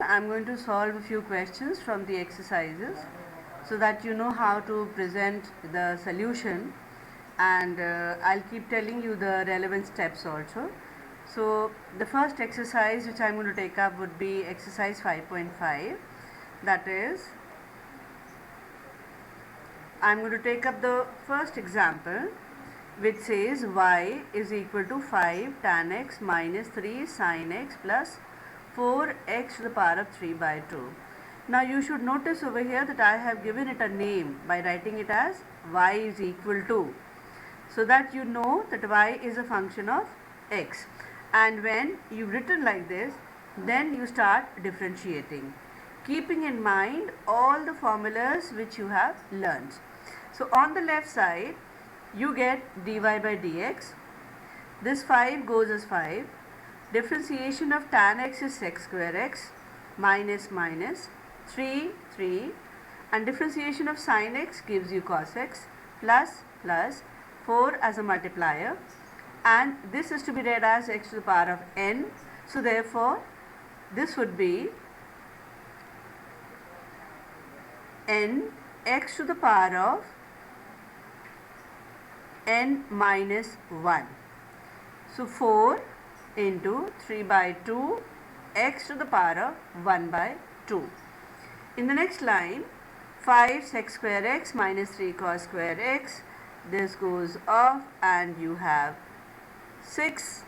I'm going to solve a few questions from the exercises so that you know how to present the solution, and I'll keep telling you the relevant steps also. So the first exercise which I'm going to take up would be exercise 5.5. That is, I'm going to take up the first example which says y is equal to 5 tan x minus 3 sin x plus 4x to the power of 3 by 2. Now you should notice over here that I have given it a name by writing it as y is equal to, so that you know that y is a function of x, and when you've written like this, then you start differentiating, keeping in mind all the formulas which you have learnt. So on the left side you get dy by dx. This 5 goes as 5. Differentiation of tan x is sec square x minus 3, and differentiation of sin x gives you cos x plus 4 as a multiplier, and this is to be read as x to the power of n. So therefore this would be n x to the power of n minus 1. So 4 into 3 by 2 x to the power of 1 by 2. In the next line, 5 sec square x minus 3 cos square x, this goes off and you have 6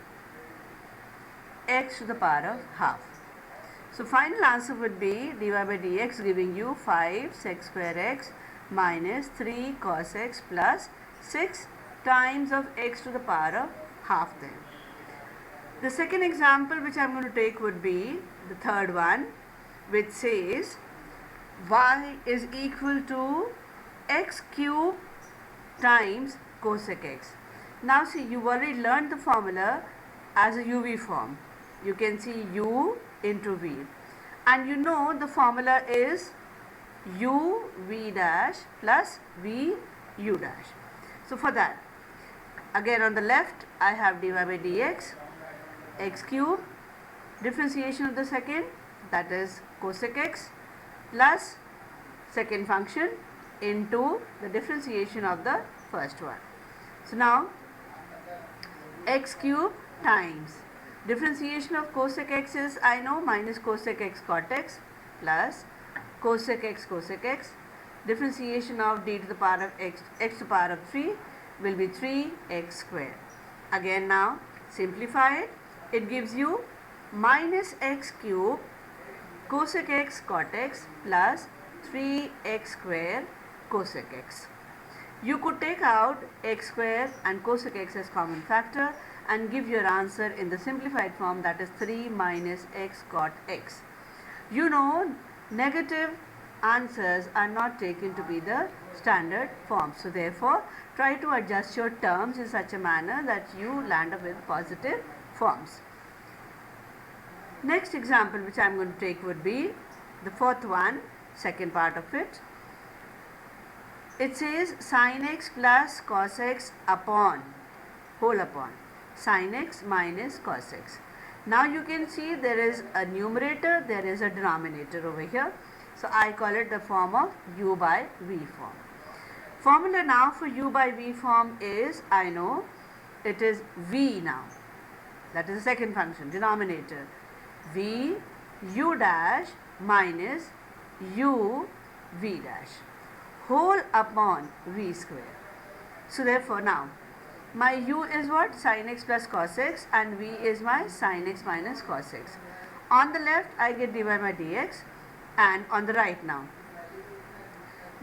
x to the power of half. So final answer would be dy by dx giving you 5 sec square x minus 3 cos x plus 6 times of x to the power of half then. The second example which I am going to take would be the third one, which says y is equal to x cube times cosec x. Now see, you've already learned the formula as a uv form. You can see u into v, and you know the formula is u v dash plus v u dash. So for that, again on the left I have dy by dx, x cube, differentiation of the second, that is cosec x, plus second function into the differentiation of the first one. So now x cube times differentiation of cosec x is, I know, minus cosec x cot x plus cosec x, differentiation of d to the power of x to the power of 3 will be 3x square. Again now simplify it, it gives you minus x cube cosec x cot x plus 3x square cosec x. You could take out x square and cosec x as common factor and give your answer in the simplified form, that is 3 minus x cot x. You know, negative answers are not taken to be the standard form. So therefore try to adjust your terms in such a manner that you land up with positive forms. Next example which I am going to take would be the fourth one, second part of it. It says sin x plus cos x upon, whole upon, sin x minus cos x. Now you can see there is a numerator, there is a denominator over here. So I call it the form of u by v form. Formula now for u by v form is, I know, it is v now. That is the second function, denominator. V u dash minus u v dash, whole upon v square. So therefore now my u is what? Sin x plus cos x, and v is my sin x minus cos x. On the left I get dy by dx, and on the right now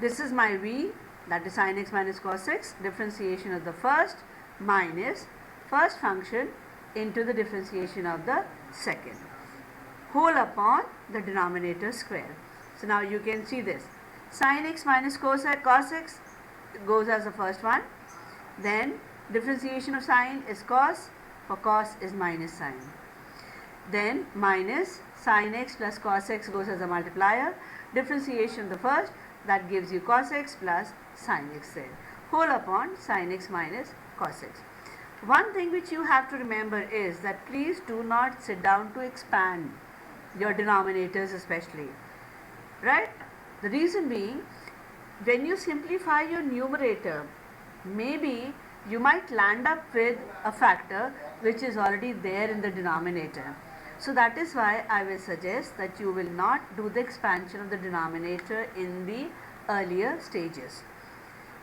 this is my v, that is sin x minus cos x, differentiation of the first minus first function into the differentiation of the second, whole upon the denominator square. So now you can see this, sin x minus cos x goes as the first one, then differentiation of sin is cos, for cos is minus sin, then minus sin x plus cos x goes as a multiplier, differentiation of the first, that gives you cos x plus sin x there, whole upon sin x minus cos x. One thing which you have to remember is that please do not sit down to expand. your denominators especially, right? The reason being, when you simplify your numerator, maybe you might land up with a factor which is already there in the denominator. So that is why I will suggest that you will not do the expansion of the denominator in the earlier stages.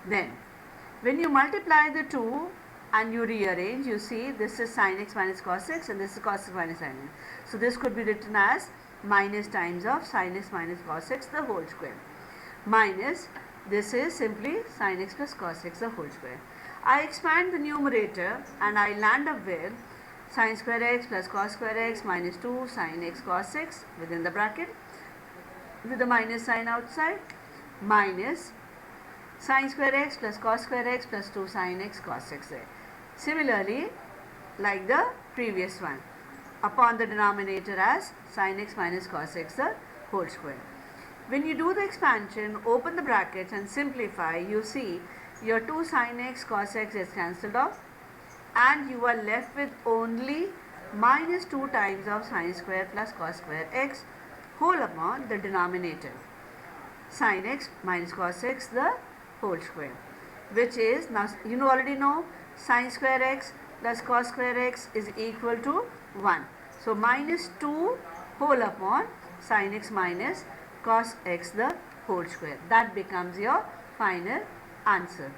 Then, when you multiply the two and you rearrange, you see this is sin x minus cos x and this is cos x minus sin x. So this could be written as minus times of sin x minus cos x the whole square, minus this is simply sin x plus cos x the whole square. I expand the numerator and I land up with sin square x plus cos square x minus 2 sin x cos x within the bracket with the minus sign outside, minus sin square x plus cos square x plus 2 sin x cos x there. Similarly, like the previous one, upon the denominator as sin x minus cos x the whole square. When you do the expansion, open the brackets and simplify, you see your 2 sin x cos x is cancelled off and you are left with only minus 2 times of sin square plus cos square x whole upon the denominator, sin x minus cos x the whole square, which is, now you already know, sin square x plus cos square x is equal to 1. So minus 2 whole upon sin x minus cos x the whole square. That becomes your final answer.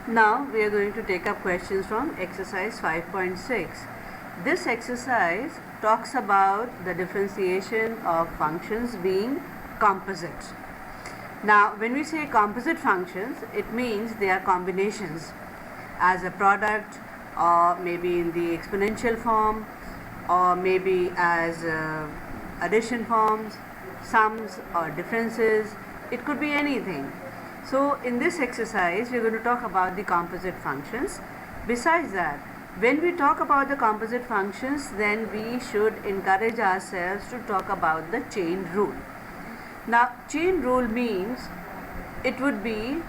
Now we are going to take up questions from exercise 5.6. This exercise talks about the differentiation of functions being composite. Now when we say composite functions, it means they are combinations as a product, or maybe in the exponential form, or maybe as addition forms, sums or differences, It could be anything. So in this exercise, we're going to talk about the composite functions. Besides that, when we talk about the composite functions, then we should encourage ourselves to talk about the chain rule. Now, chain rule means it would be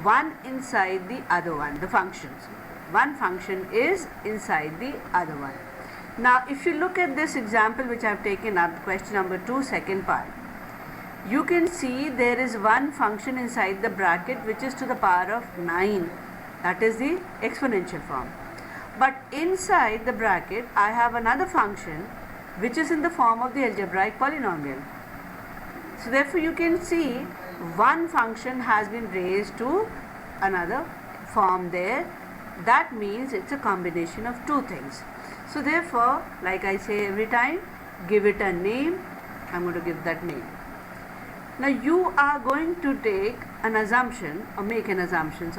one inside the other one, the functions. One function is inside the other one. Now, if you look at this example which I have taken up, question number 2, second part, you can see there is one function inside the bracket which is to the power of 9. That is the exponential form. But inside the bracket, I have another function which is in the form of the algebraic polynomial. So therefore, you can see one function has been raised to another form there. That means it's a combination of two things. So therefore, like I say every time, give it a name. I'm going to give that name. Now you are going to take an assumption, or make an assumption,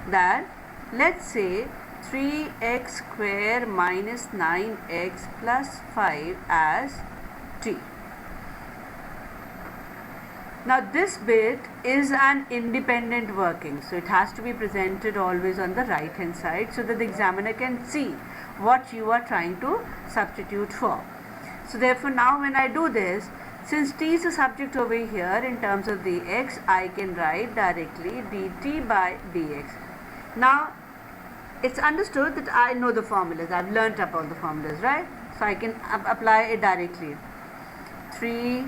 that let's say 3x square minus 9x plus 5 as t. Now this bit is an independent working, so it has to be presented always on the right hand side so that the examiner can see what you are trying to substitute for. So therefore, now when I do this, since t is a subject over here in terms of the x, I can write directly dt by dx. Now it's understood that I know the formulas, I've learnt about the formulas, right? So I can apply it directly. 3,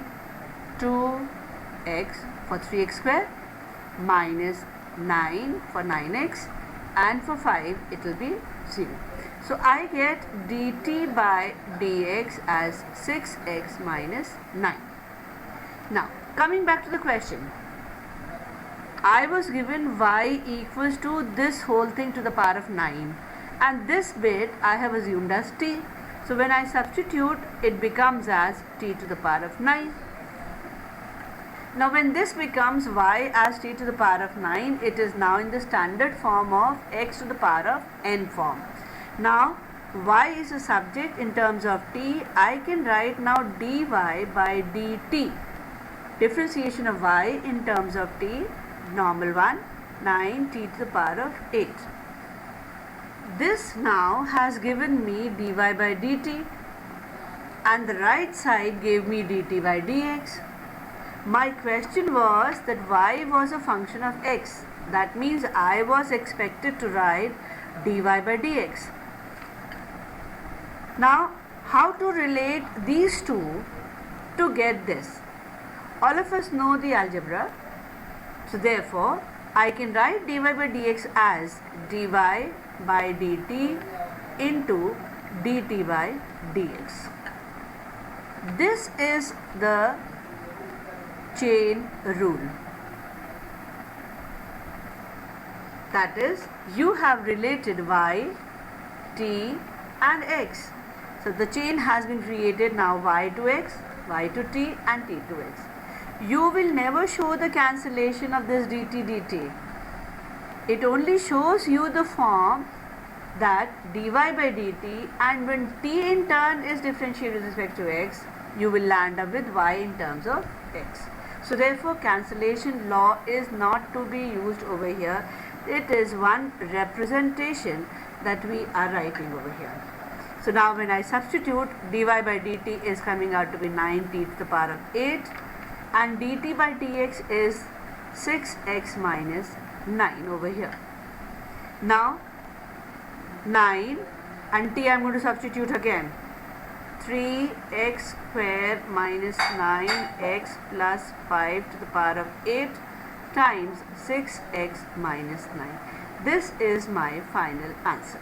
2x for 3x square minus 9 for 9x, and for 5 it will be 0. So I get dt by dx as 6x minus 9. Now coming back to the question, I was given y equals to this whole thing to the power of 9, and this bit I have assumed as t. So when I substitute, it becomes as t to the power of 9. Now when this becomes y as t to the power of 9, it is now in the standard form of x to the power of n form. Now y is a subject in terms of t. I can write now dy by dt, differentiation of y in terms of t, normal one, 9 t to the power of 8. This now has given me dy by dt, and the right side gave me dt by dx. My question was that y was a function of x. That means I was expected to write dy by dx. Now, how to relate these two to get this? All of us know the algebra. So therefore, I can write dy by dx as dy by dt into dt by dx. This is the chain rule. That is, you have related y, t and x. So the chain has been created now, y to x, y to t and t to x. You will never show the cancellation of this dt dt. It only shows you the form that dy by dt, and when t in turn is differentiated with respect to x, you will land up with y in terms of x. So therefore, cancellation law is not to be used over here. It is one representation that we are writing over here. So now when I substitute, dy by dt is coming out to be 9t to the power of 8, and dt by dx is 6x minus 9 over here. Now 9 and t I am going to substitute again. 3x square minus 9x plus 5 to the power of 8 times 6x minus 9. This is my final answer.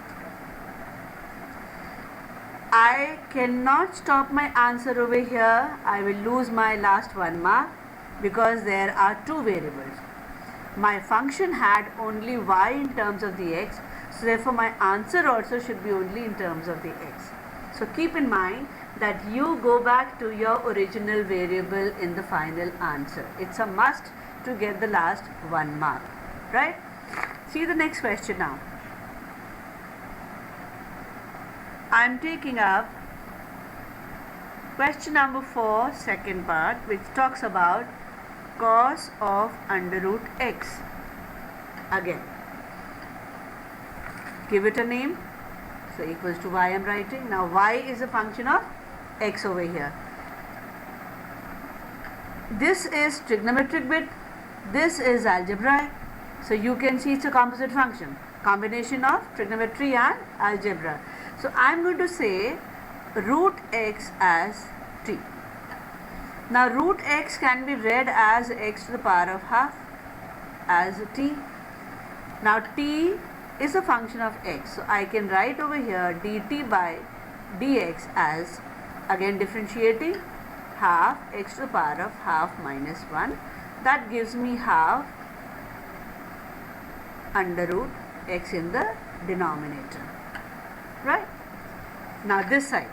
I cannot stop my answer over here. I will lose my last 1 mark because there are two variables. My function had only y in terms of the x, so therefore my answer also should be only in terms of the x. So keep in mind that you go back to your original variable in the final answer. It's a must to get the last 1 mark, right? See the next question now. I am taking up question number 4, second part, which talks about cos of under root x. Again, give it a name. So equals to y I'm writing. Now y is a function of x over here. This is trigonometric bit, this is algebraic. So you can see it's a composite function, combination of trigonometry and algebra. So I'm going to say root x as t. Now root x can be read as x to the power of half as t. Now t is a function of x, so I can write over here dt by dx as, again differentiating, half x to the power of half minus 1. That gives me half under root x in the denominator, right? Now this side,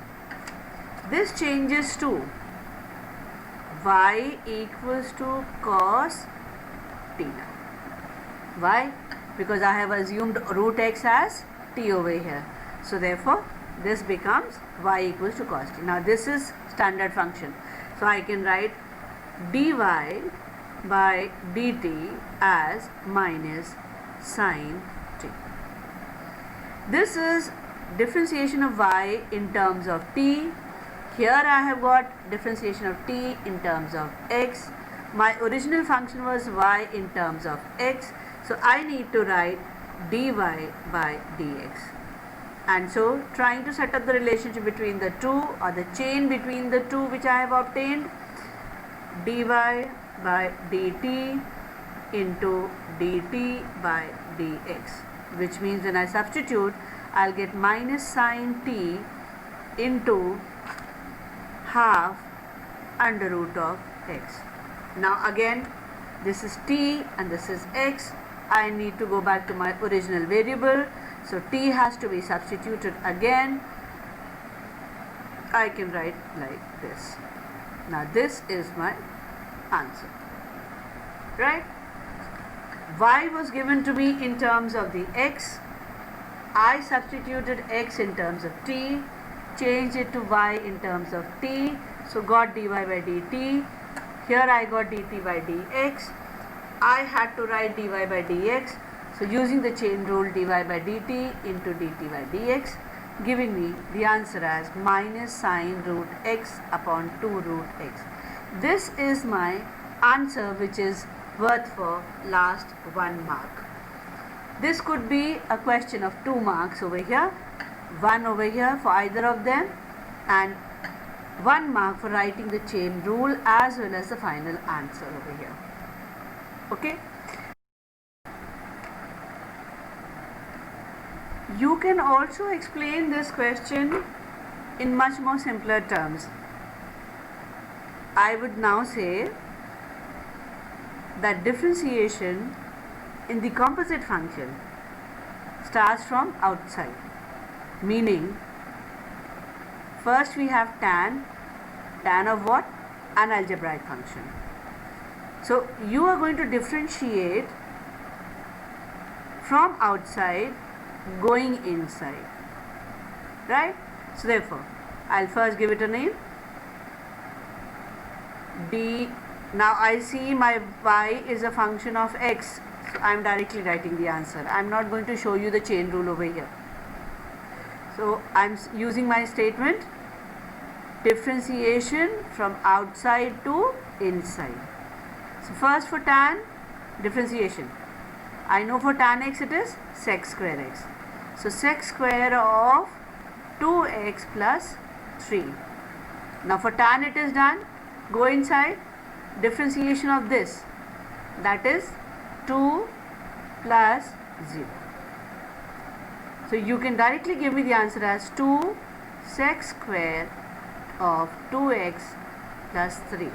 this changes to y equals to cos t now. Why? Because I have assumed root x as t over here. So therefore this becomes y equals to cos t. Now this is standard function. So I can write dy by dt as minus sin t. This is differentiation of y in terms of t. Here I have got differentiation of t in terms of x. My original function was y in terms of x. So I need to write dy by dx. And so trying to set up the relationship between the two, or the chain between the two which I have obtained, dy by dt into dt by dx, which means when I substitute, I'll get minus sin t into half under root of x. Now again, this is t and this is x. I need to go back to my original variable. So t has to be substituted again. I can write like this. Now this is my answer, right? Y was given to me in terms of the x. I substituted x in terms of t, changed it to y in terms of t, so got dy by dt. Here I got dt by dx. I had to write dy by dx, so using the chain rule, dy by dt into dt by dx, giving me the answer as minus sine root x upon 2 root x. This is my answer, which is worth for last 1 mark. This could be a question of 2 marks over here, 1 over here for either of them, and 1 mark for writing the chain rule as well as the final answer over here. Okay? You can also explain this question in much more simpler terms. I would now say that differentiation in the composite function starts from outside, meaning first we have tan of what? An algebraic function. So you are going to differentiate from outside going inside, right? So therefore I'll first give it a name, d. Now I see my y is a function of x, so I'm directly writing the answer. I'm not going to show you the chain rule over here. So I'm using my statement, differentiation from outside to inside. So first for tan, differentiation. I know for tan x it is sec square x. So sec square of 2x plus 3. Now for tan it is done. Go inside, differentiation of this, that is 2 plus 0. So you can directly give me the answer as 2 sec square of 2x plus 3.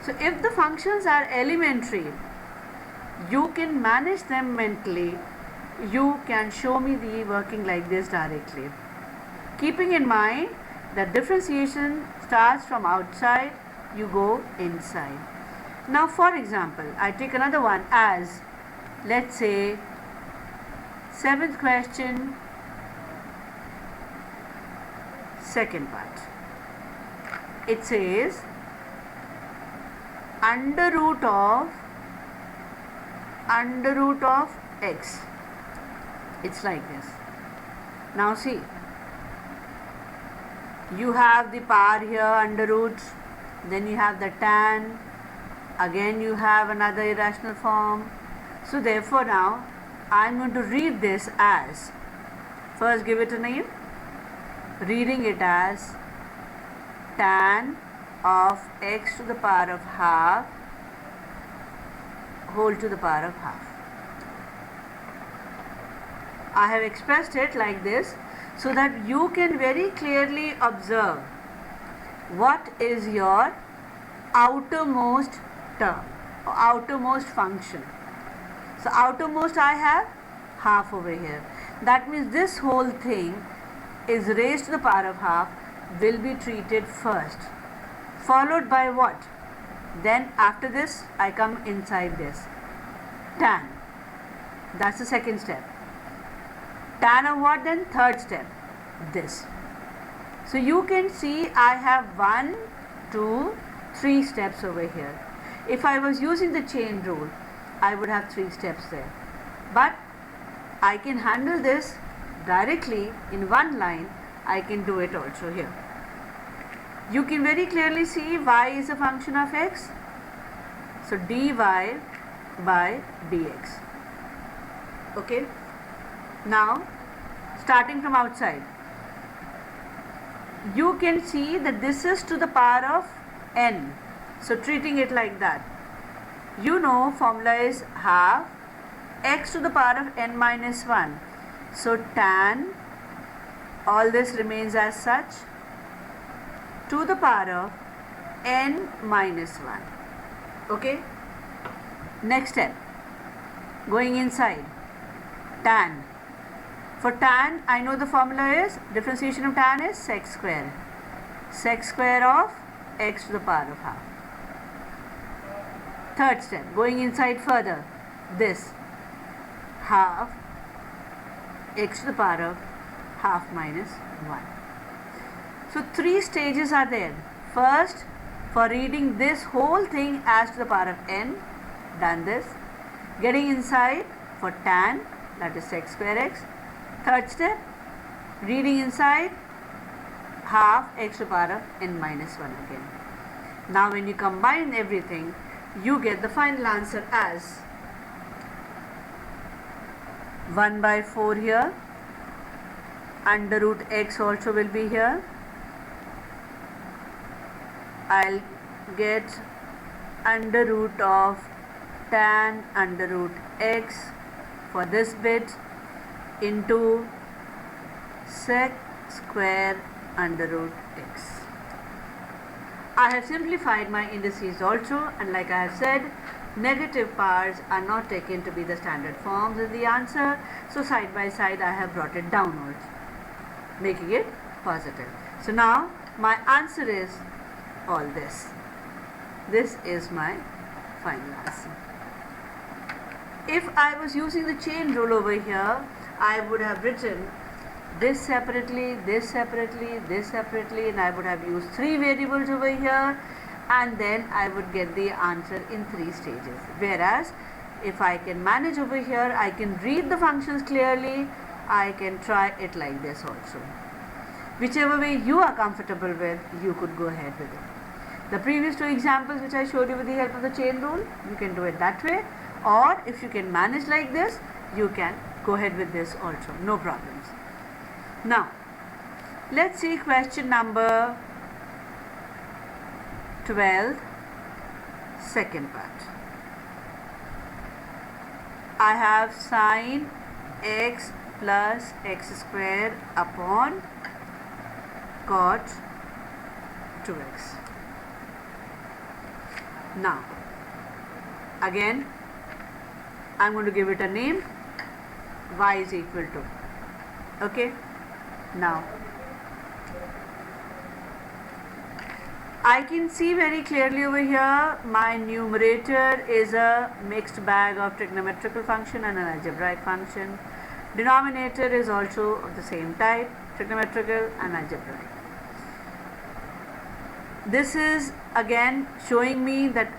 So if the functions are elementary, you can manage them mentally. You can show me the working like this directly, keeping in mind that differentiation starts from outside, you go inside. Now for example, I take another one as, let's say, 7th question, second part. It says under root of x. It's like this. Now see, you have the power here, under roots, then you have the tan, again you have another irrational form. So therefore now I am going to read this as, first give it a name, reading it as tan of x to the power of half whole to the power of half. I have expressed it like this so that you can very clearly observe what is your outermost term or outermost function. So outermost I have half over here. That means this whole thing is raised to the power of half will be treated first, followed by what? Then after this I come inside this tan. That's the second step. Tan of what then? Third step, this. So you can see I have 1, 2, 3 steps over here. If I was using the chain rule, I would have 3 steps there. But I can handle this directly in one line. I can do it also here. You can very clearly see y is a function of x. So dy by dx. Okay. Now, starting from outside, you can see that this is to the power of n. So, treating it like that. You know, formula is half x to the power of n minus 1. So, tan, all this remains as such, to the power of n minus 1. Okay. Next step, going inside, tan. For tan, I know the formula is, differentiation of tan is sec square. Sec square of x to the power of half. Third step, going inside further, this half x to the power of half minus 1. So 3 stages are there. First, for reading this whole thing as to the power of n, done this. Getting inside for tan, that is sec square x. Third step, reading inside half x to the power of n minus 1 again. Now when you combine everything, you get the final answer as 1 by 4 here, under root x also will be here. I'll get under root of tan under root x for this bit into sec square under root x. I have simplified my indices also, and like I have said, negative powers are not taken to be the standard forms in the answer, so side by side I have brought it downwards, making it positive. So now my answer is all this. This is my final answer. If I was using the chain rule over here, I would have written this separately, this separately, this separately, and I would have used 3 variables over here, and then I would get the answer in 3 stages. Whereas if I can manage over here, I can read the functions clearly, I can try it like this also. Whichever way you are comfortable with, you could go ahead with it. The previous 2 examples which I showed you with the help of the chain rule, you can do it that way, or if you can manage like this, you can go ahead with this also, no problems. Now, let's see question number 12, second part. I have sine x plus x square upon cot 2x. Now, again, I am going to give it a name, y is equal to, okay. Now, I can see very clearly over here, my numerator is a mixed bag of trigonometrical function and an algebraic function. Denominator is also of the same type, trigonometrical and algebraic. This is again showing me that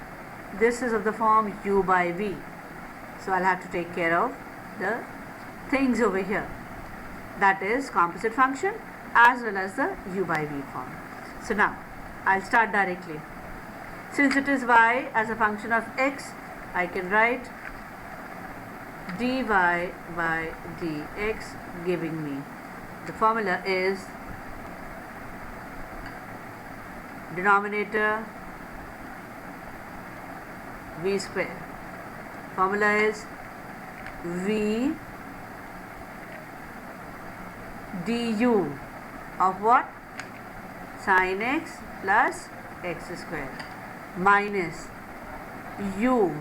this is of the form u by v. So I'll have to take care of the things over here, that is composite function as well as the u by v form. So now I'll start directly. Since it is y as a function of x, I can write dy by dx, giving me the formula is denominator v square. Formula is v du of what? Sin x plus x square minus u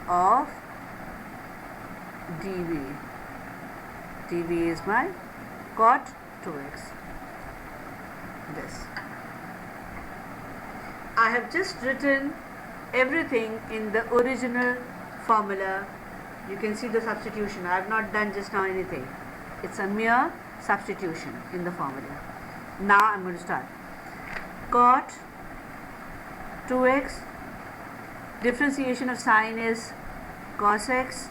of dv. dv is my cot 2x. This. I have just written everything in the original formula. You can see the substitution. I have not done just now anything. It's a mere substitution in the formula. Now I'm going to start. Cot 2x, differentiation of sine is cos x,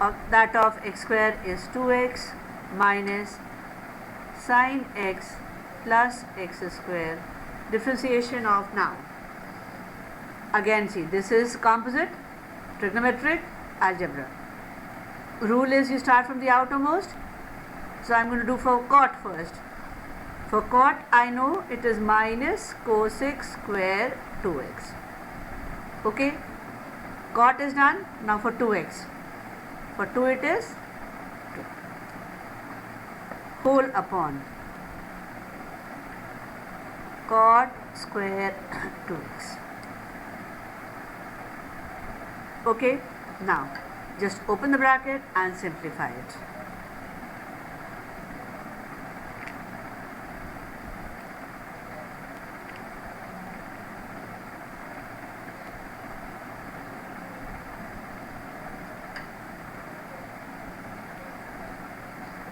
of that of x square is 2x minus sin x plus x square. Differentiation of now. Again see, this is composite, trigonometric, algebra. Rule is you start from the outermost. So I'm going to do for cot first. For cot I know it is minus cos x square 2x. Okay. Cot is done. Now for 2x. For 2 it is 2. Whole upon cot square 2x. Okay. Now just open the bracket and simplify it.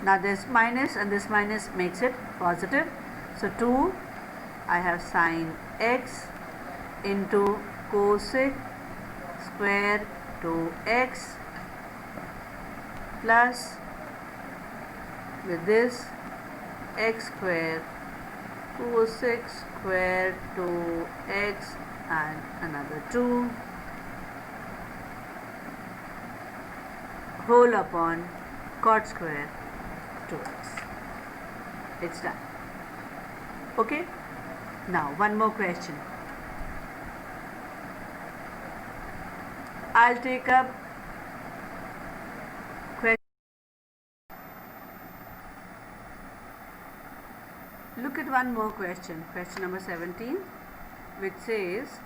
Now this minus and this minus makes it positive. So 2, I have sin x into cosec square 2x plus with this x square cosec square 2x and another 2 whole upon cot square 2x. It's done. Okay. Now one more question. I'll take up question. Look at one more question. Question number 17, which says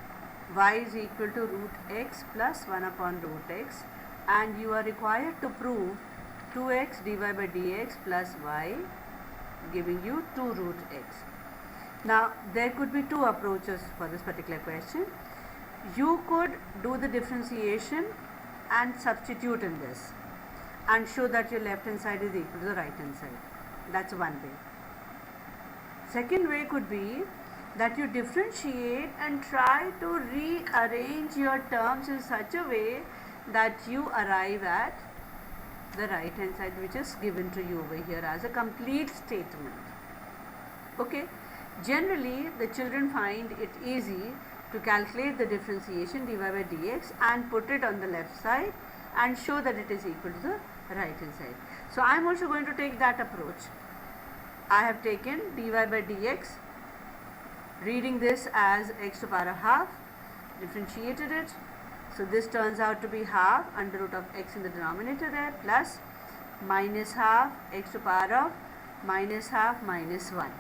y is equal to root x plus 1 upon root x, and you are required to prove 2x dy by dx plus y, giving you 2 root x. Now there could be two approaches for this particular question. You could do the differentiation and substitute in this and show that your left hand side is equal to the right hand side. That's one way. Second way could be that you differentiate and try to rearrange your terms in such a way that you arrive at the right hand side, which is given to you over here as a complete statement. Okay. Generally the children find it easy to calculate the differentiation dy by dx and put it on the left side and show that it is equal to the right hand side. So I am also going to take that approach. I have taken dy by dx, reading this as x to the power of half, differentiated it. So this turns out to be half under root of x in the denominator there plus minus half x to the power of minus half minus 1.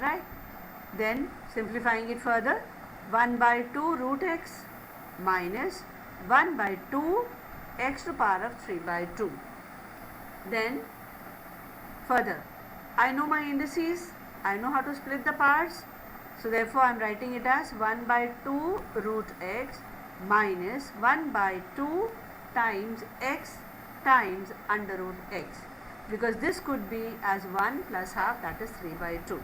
Right. Then simplifying it further, 1 by 2 root x minus 1 by 2 x to the power of 3 by 2. Then further, I know my indices, I know how to split the parts. So therefore I am writing it as 1 by 2 root x minus 1 by 2 times x times under root x, because this could be as 1 plus half, that is 3 by 2.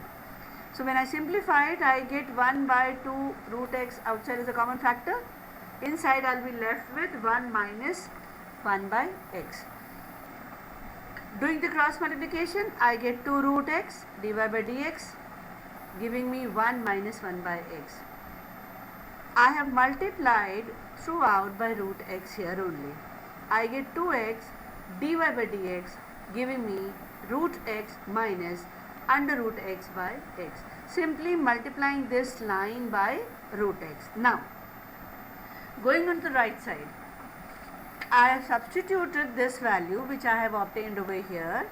So when I simplify it, I get 1 by 2 root x outside is a common factor. Inside I will be left with 1 minus 1 by x. Doing the cross multiplication, I get 2 root x dy by dx, giving me 1 minus 1 by x. I have multiplied throughout by root x here only. I get 2x dy by dx, giving me root x minus under root x by x. Simply multiplying this line by root x. Now, going on to the right side, I have substituted this value which I have obtained over here,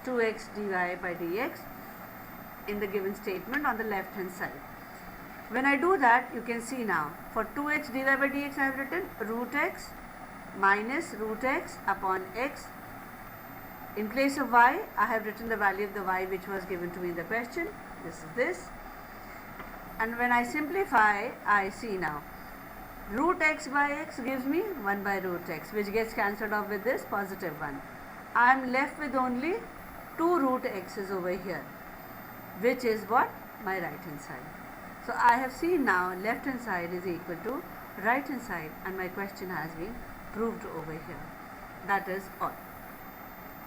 2x dy by dx, in the given statement on the left hand side. When I do that, you can see now, for 2x dy by dx I have written root x minus root x upon x. In place of y, I have written the value of the y which was given to me in the question. This is this. And when I simplify, I see now, root x by x gives me 1 by root x, which gets cancelled off with this positive 1. I am left with only 2 root x's over here, which is what? My right hand side. So I have seen now left hand side is equal to right hand side, and my question has been proved over here. That is all.